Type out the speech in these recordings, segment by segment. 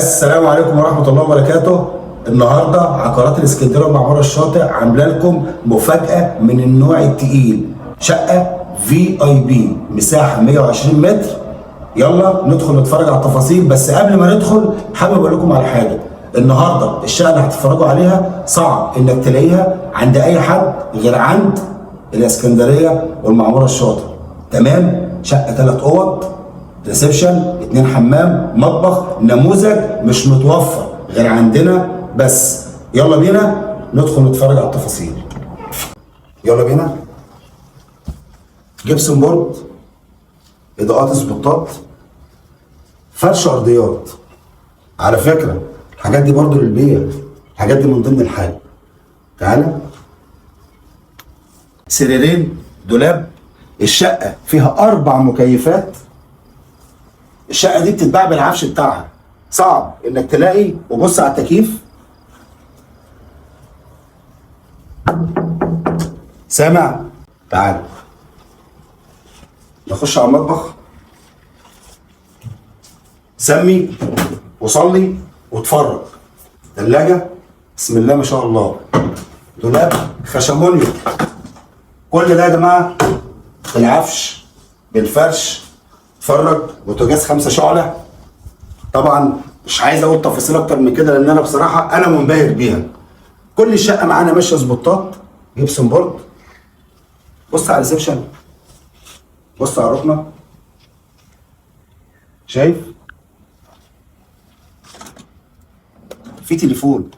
السلام عليكم ورحمة الله وبركاته. النهارده عقارات الاسكندريه والمعموره الشاطئ عامله لكم مفاجأة من النوع التقيل، شقة VIP مساحة 120 متر. يلا ندخل نتفرج على التفاصيل، بس قبل ما ندخل حابب اقول لكم على حاجة. النهارده الشقة اللي هتتفرجوا عليها صعب انك تلاقيها عند اي حد غير عند الاسكندريه والمعموره الشاطئ. تمام؟ شقة 3 اوض، ريسبشن، 2 حمام، مطبخ، نموذج مش متوفر غير عندنا بس. يلا بينا ندخل نتفرج على التفاصيل. يلا بينا. جبسن بورد، اضاءات سبوتات، فرش ارضيات. على فكره الحاجات دي برضو للبيع، الحاجات دي من ضمن الحاجه. تعالى. سريرين، دولاب. الشقه فيها 4 مكيفات. الشقه دي بتتباع بالعفش بتاعها، صعب انك تلاقي. وبص على التكييف، سامع؟ تعال نخش على المطبخ. سمي وصلي واتفرج. ثلاجه بسم الله ما شاء الله. دولاب خشمونيو. كل ده يا جماعه بالعفش بالفرش. اتفرج. بوتاجاز 5 شعله. طبعا مش عايز اقول تفاصيل اكتر من كده لان انا بصراحه انا منبهر بيها. كل الشقه معانا ماشيه سبوتات، جبسن بورد. بص على الريسبشن، بص على الركنه، شايف؟ في تليفون،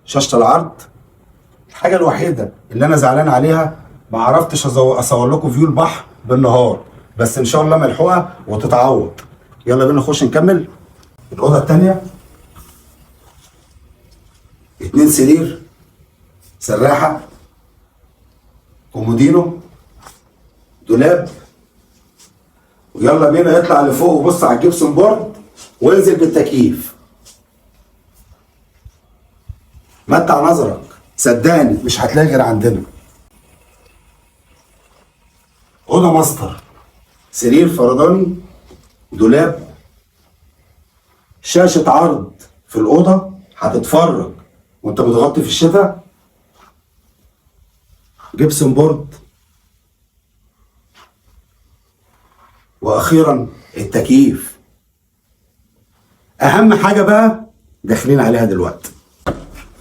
شاشه العرض. الحاجه الوحيده اللي انا زعلان عليها ما عرفتش اصور لكم فيو البحر بالنهار، بس ان شاء الله ملحوقه وتتعوض. يلا بينا نخش نكمل. الاوضه الثانيه 2 سرير، سراحه، كومودينو، دولاب. ويلا بينا اطلع لفوق وبص على الجبسن بورد وانزل بالتكييف. متع نظرك، صدقني مش هتلاقي غير عندنا. اوضه ماستر، سرير فرداني، دولاب، شاشه عرض في الاوضه هتتفرج وانت متغطي في الشتاء. جبسن بورد. واخيرا التكييف. اهم حاجه بقى داخلين عليها دلوقتي،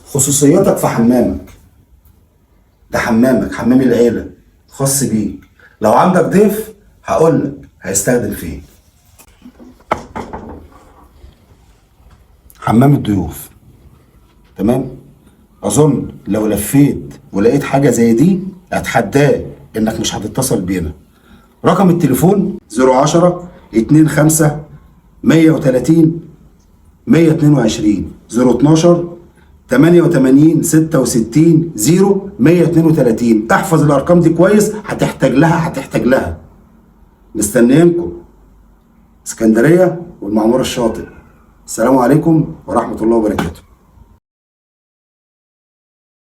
خصوصياتك في حمامك. ده حمامك، حمام العيله خاص بيك. لو عندك ضيف هقول لك هيستخدم فين. حمام الضيوف. تمام؟ اظن لو لفيت ولقيت حاجه زي دي اتحداك انك مش هتتصل بينا. رقم التليفون 010 25 130 122 012 88 66 0 132. احفظ الارقام دي كويس، هتحتاج لها. مستنيينكم. اسكندريه والمعموره الشاطئ. السلام عليكم ورحمه الله وبركاته.